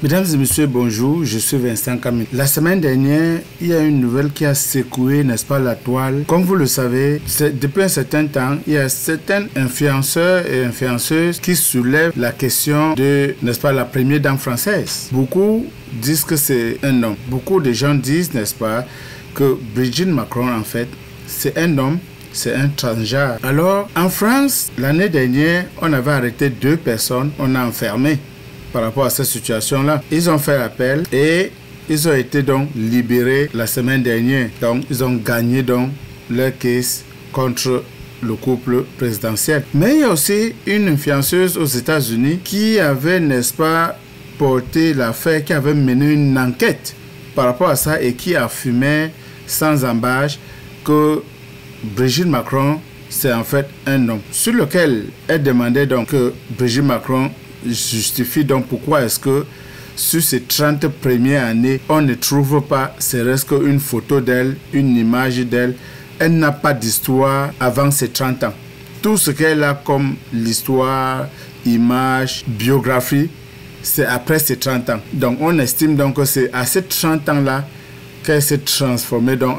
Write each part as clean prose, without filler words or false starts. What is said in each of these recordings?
Mesdames et messieurs, bonjour, je suis Vincent Camille. La semaine dernière, il y a une nouvelle qui a secoué, n'est-ce pas, la toile. Comme vous le savez, depuis un certain temps, il y a certains influenceurs et influenceuses qui soulèvent la question de, n'est-ce pas, la première dame française. Beaucoup disent que c'est un homme. Beaucoup de gens disent, n'est-ce pas, que Brigitte Macron, en fait, c'est un homme. C'est un transgenre. Alors, en France, l'année dernière, on avait arrêté 2 personnes, on a enfermé par rapport à cette situation-là. Ils ont fait appel et ils ont été donc libérés la semaine dernière. Donc, ils ont gagné donc leur case contre le couple présidentiel. Mais il y a aussi une influenceuse aux États-Unis qui avait, n'est-ce pas, porté l'affaire, qui avait mené une enquête par rapport à ça et qui affirmait sans embâche que Brigitte Macron, c'est en fait un homme. Sur lequel elle demandait donc que Brigitte Macron justifie donc pourquoi est-ce que sur ces 30 premières années, on ne trouve pas, serait-ce qu'une photo d'elle, une image d'elle. Elle n'a pas d'histoire avant ses 30 ans. Tout ce qu'elle a comme l'histoire, image, biographie, c'est après ses 30 ans. Donc on estime donc que c'est à ces 30 ans-là qu'elle s'est transformée donc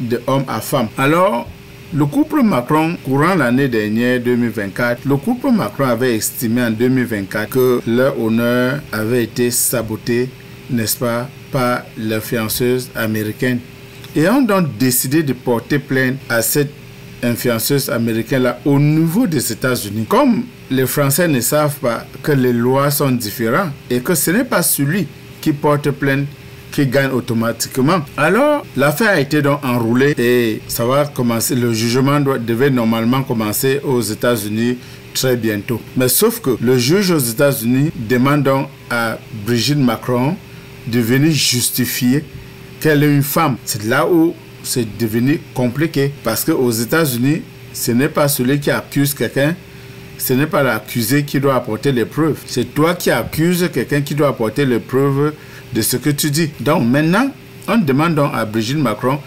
de homme à femme. Alors, le couple Macron, courant l'année dernière, 2024, le couple Macron avait estimé en 2024 que leur honneur avait été saboté, n'est-ce pas, par l'influenceuse américaine. Et ont donc décidé de porter plainte à cette influenceuse américaine-là au niveau des États-Unis. Comme les Français ne savent pas que les lois sont différentes et que ce n'est pas celui qui porte plainte qui gagne automatiquement. Alors, l'affaire a été donc enroulée et ça va commencer, le jugement devait normalement commencer aux États-Unis très bientôt. Mais sauf que le juge aux États-Unis demande donc à Brigitte Macron de venir justifier qu'elle est une femme. C'est là où c'est devenu compliqué parce qu'aux États-Unis, ce n'est pas celui qui accuse quelqu'un, ce n'est pas l'accusé qui doit apporter les preuves. C'est toi qui accuses quelqu'un qui doit apporter les preuves de ce que tu dis. Donc maintenant, on demande donc à Brigitte Macron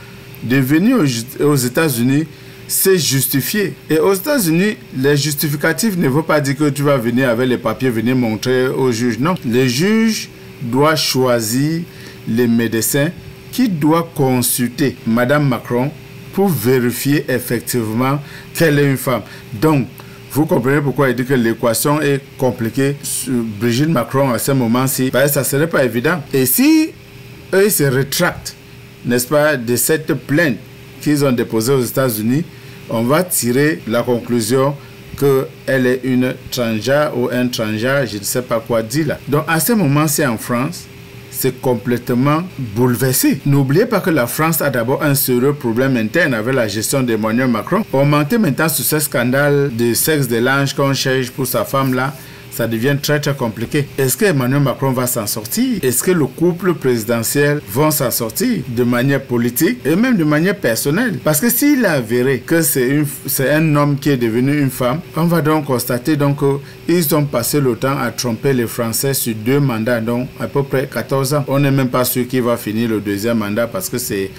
de venir aux États-Unis se justifier. Et aux États-Unis, les justificatifs ne veulent pas dire que tu vas venir avec les papiers, venir montrer au juge. Non, le juge doit choisir les médecins qui doivent consulter Madame Macron pour vérifier effectivement qu'elle est une femme. Donc, vous comprenez pourquoi il dit que l'équation est compliquée. Brigitte Macron, à ce moment-ci, ça ne serait pas évident. Et si eux se rétractent, n'est-ce pas, de cette plainte qu'ils ont déposée aux États-Unis, on va tirer la conclusion qu'elle est une transgenre ou un transgenre, je ne sais pas quoi dire là. Donc à ce moment-ci en France, c'est complètement bouleversé. N'oubliez pas que la France a d'abord un sérieux problème interne avec la gestion d'Emmanuel Macron. On mentait maintenant sur ce scandale de sexe de l'ange qu'on cherche pour sa femme là. Ça devient très très compliqué. Est-ce que Emmanuel Macron va s'en sortir? Est-ce que le couple présidentiel va s'en sortir de manière politique et même de manière personnelle? Parce que s'il a avéré que c'est un homme qui est devenu une femme, on va donc constater donc qu'ils ont passé le temps à tromper les Français sur 2 mandats, donc à peu près 14 ans. On n'est même pas sûr qu'il va finir le 2e mandat parce que c'est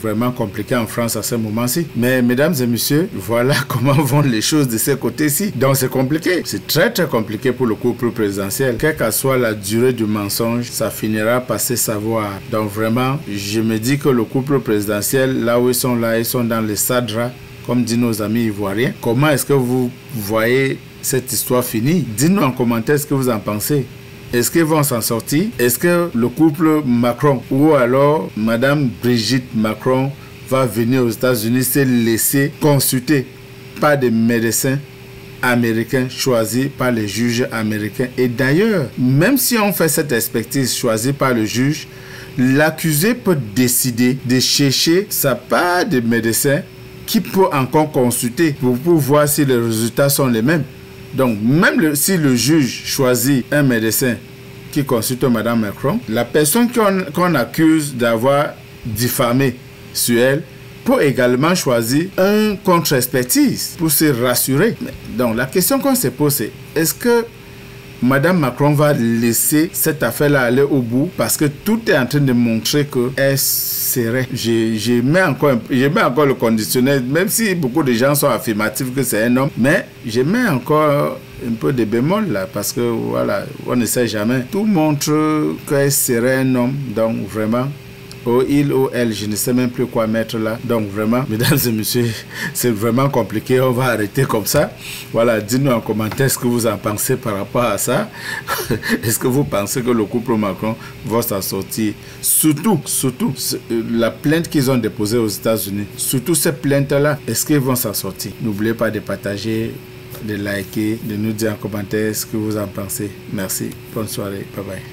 vraiment compliqué en France à ce moment-ci. Mais mesdames et messieurs, voilà comment vont les choses de ce côté-ci. Donc c'est compliqué. C'est très très compliqué pour le couple présidentiel. Quelle que soit la durée du mensonge, ça finira par se savoir. Donc vraiment, je me dis que le couple présidentiel, là où ils sont dans les sadras, comme disent nos amis ivoiriens. Comment est-ce que vous voyez cette histoire finie? Dites-nous en commentaire ce que vous en pensez. Est-ce qu'ils vont s'en sortir? Est-ce que le couple Macron ou alors Madame Brigitte Macron va venir aux États-Unis se laisser consulter par des médecins américains choisis par les juges américains? Et d'ailleurs, même si on fait cette expertise choisie par le juge, l'accusé peut décider de chercher sa part de médecins qui peut encore consulter pour voir si les résultats sont les mêmes. Donc, même si le juge choisit un médecin qui consulte Mme Macron, la personne qu'on accuse d'avoir diffamé sur elle peut également choisir un contre-expertise pour se rassurer. Donc, la question qu'on se pose, c'est est-ce que Mme Macron va laisser cette affaire-là aller au bout parce que tout est en train de montrer qu'elle serait. Je mets encore le conditionnel, même si beaucoup de gens sont affirmatifs que c'est un homme, mais je mets encore un peu de bémol là, parce que voilà, on ne sait jamais. Tout montre qu'il serait un homme, donc vraiment. Ou il ou elle, je ne sais même plus quoi mettre là. Donc vraiment, mesdames et messieurs, c'est vraiment compliqué. On va arrêter comme ça. Voilà, dites-nous en commentaire ce que vous en pensez par rapport à ça. Est-ce que vous pensez que le couple Macron va s'en sortir? Surtout, la plainte qu'ils ont déposée aux États-Unis. Surtout ces plaintes-là, est-ce qu'ils vont s'en sortir? N'oubliez pas de partager, de liker, de nous dire en commentaire ce que vous en pensez. Merci. Bonne soirée. Bye bye.